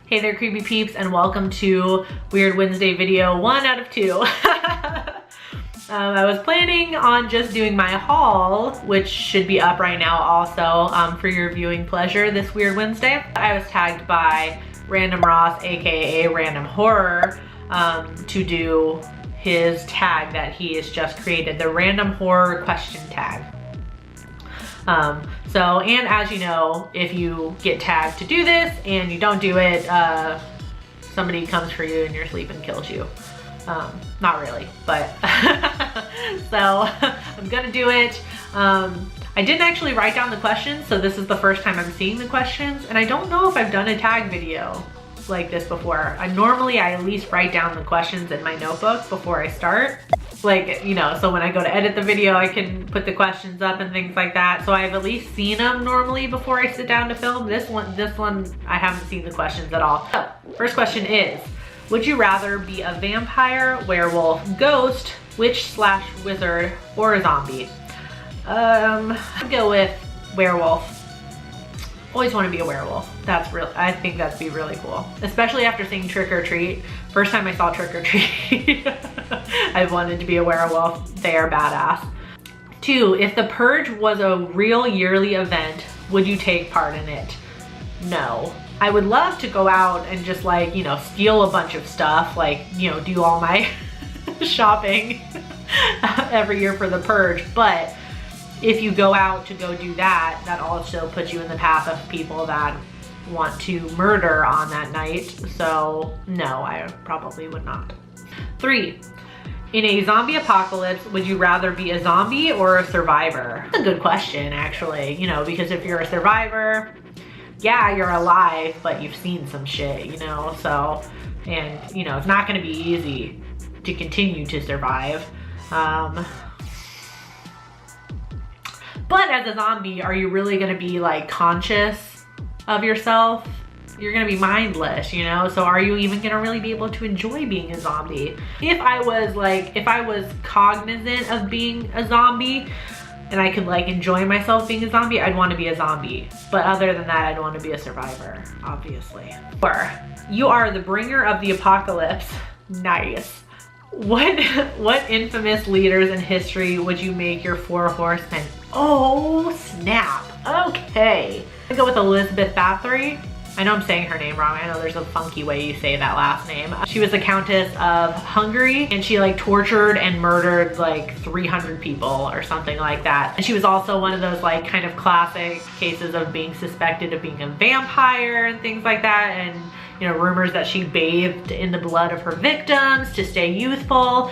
Hey there, creepy peeps, and welcome to Weird Wednesday video 1 out of 2. I was planning on just doing my haul, which should be up right now also for your viewing pleasure this Weird Wednesday. I was tagged by Random Ross, aka Random Horror, to do his tag that he has just created, the Random Horror question tag. And as you know, if you get tagged to do this and you don't do it, somebody comes for you in your sleep and kills you. Not really, but so I'm gonna do it. I didn't actually write down the questions, so this is the first time I'm seeing the questions, and I don't know if I've done a tag video like this before. I at least write down the questions in my notebook before I start. Like, you know, so when I go to edit the video, I can put the questions up and things like that. So I've at least seen them normally before I sit down to film. This one, I haven't seen the questions at all. So, first question is, would you rather be a vampire, werewolf, ghost, witch/wizard, or a zombie? I'd go with werewolf. Always want to be a werewolf. I think that'd be really cool. Especially after seeing Trick or Treat. First time I saw Trick or Treat, I wanted to be a werewolf. They are badass. 2, if the Purge was a real yearly event, would you take part in it? No. I would love to go out and just like, you know, steal a bunch of stuff, like, you know, do all my shopping every year for the Purge, but if you go out to go do that, that also puts you in the path of people that want to murder on that night. So no, I probably would not. 3, in a zombie apocalypse, would you rather be a zombie or a survivor? That's a good question, actually, you know, because if you're a survivor, yeah, you're alive, but you've seen some shit, you know, so, and you know, it's not gonna be easy to continue to survive. But as a zombie, are you really gonna be like conscious of yourself? You're gonna be mindless, you know? So are you even gonna really be able to enjoy being a zombie? If I was cognizant of being a zombie and I could like enjoy myself being a zombie, I'd wanna be a zombie. But other than that, I'd wanna be a survivor, obviously. 4, you are the bringer of the apocalypse. Nice. What infamous leaders in history would you make your 4 horsemen? Oh, snap. Okay. I go with Elizabeth Bathory. I know I'm saying her name wrong. I know there's a funky way you say that last name. She was the Countess of Hungary, and she like tortured and murdered like 300 people or something like that. And she was also one of those like kind of classic cases of being suspected of being a vampire and things like that. And you know, rumors that she bathed in the blood of her victims to stay youthful.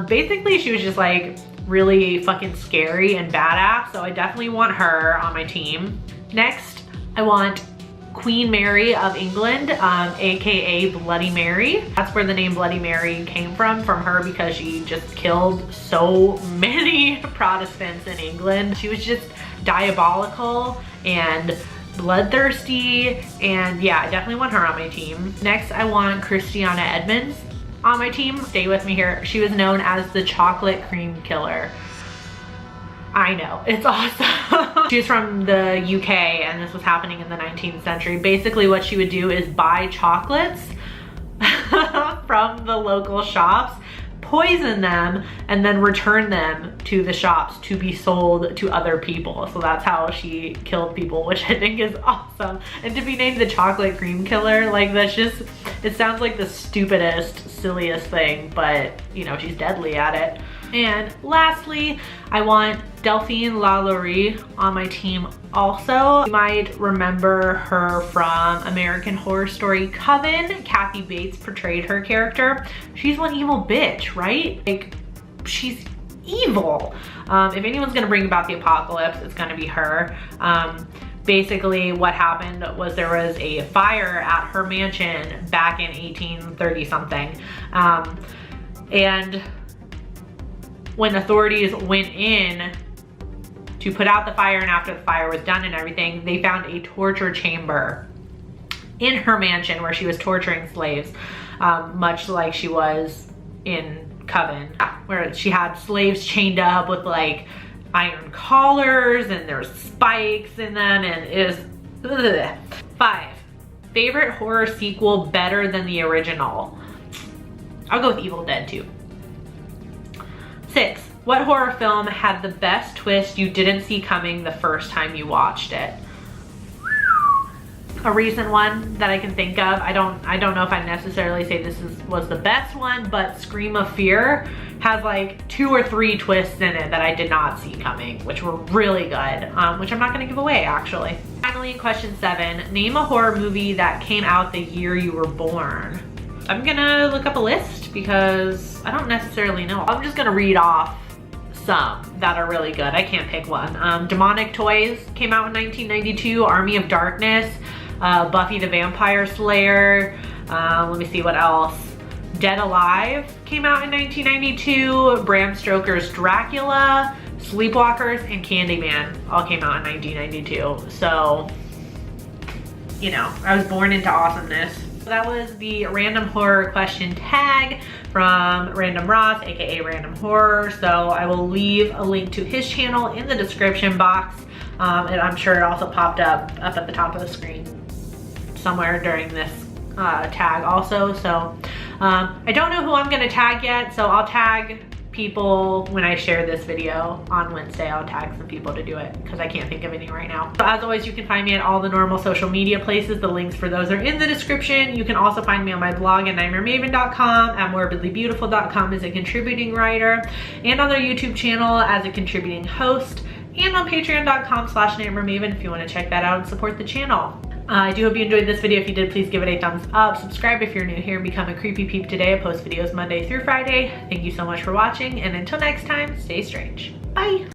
Basically, she was just like really fucking scary and badass. So I definitely want her on my team. Next, I want Queen Mary of England, aka Bloody Mary. That's where the name Bloody Mary came from her, because she just killed so many Protestants in England. She was just diabolical and bloodthirsty, and yeah, I definitely want her on my team. Next, I want Christiana Edmonds on my team. Stay with me here. She was known as the chocolate cream killer. I know, it's awesome. She was from the UK, and this was happening in the 19th century. Basically what she would do is buy chocolates from the local shops, poison them, and then return them to the shops to be sold to other people. So that's how she killed people, which I think is awesome. And to be named the chocolate cream killer, like that's just, it sounds like the stupidest, silliest thing, but you know, she's deadly at it. And lastly, I want Delphine Lalaurie on my team also. You might remember her from American Horror Story Coven. Kathy Bates portrayed her character. She's one evil bitch, right? Like, she's evil. If anyone's gonna bring about the apocalypse, it's gonna be her. Basically what happened was there was a fire at her mansion back in 1830 something. And when authorities went in to put out the fire, and after the fire was done and everything, they found a torture chamber in her mansion where she was torturing slaves, much like she was in Coven, where she had slaves chained up with like iron collars and there's spikes in them, and it was ugh. 5, favorite horror sequel better than the original? I'll go with Evil Dead 2. 6, what horror film had the best twist you didn't see coming the first time you watched it? A recent one that I can think of, I don't know if I necessarily say this was the best one, but Scream of Fear has like 2 or 3 twists in it that I did not see coming, which were really good, which I'm not gonna give away actually. Finally, question 7, name a horror movie that came out the year you were born. I'm gonna look up a list because I don't necessarily know. I'm just gonna read off some that are really good. I can't pick one. Demonic Toys came out in 1992, Army of Darkness, Buffy the Vampire Slayer, let me see what else. Dead Alive came out in 1992, Bram Stoker's Dracula, Sleepwalkers, and Candyman all came out in 1992. So, you know, I was born into awesomeness. That was the random horror question tag from Random Ross, aka Random Horror. So I will leave a link to his channel in the description box. And I'm sure it also popped up at the top of the screen somewhere during this tag also. So I don't know who I'm gonna tag yet, so I'll tag people when I share this video on Wednesday. I'll tag some people to do it because I can't think of any right now. So as always, you can find me at all the normal social media places. The links for those are in the description. You can also find me on my blog at nightmaremaven.com, at morbidlybeautiful.com as a contributing writer, and on their YouTube channel as a contributing host, and on patreon.com/nightmaremaven if you want to check that out and support the channel. I do hope you enjoyed this video. If you did, please give it a thumbs up. Subscribe if you're new here and become a creepy peep today. I post videos Monday through Friday. Thank you so much for watching, and until next time, stay strange. Bye.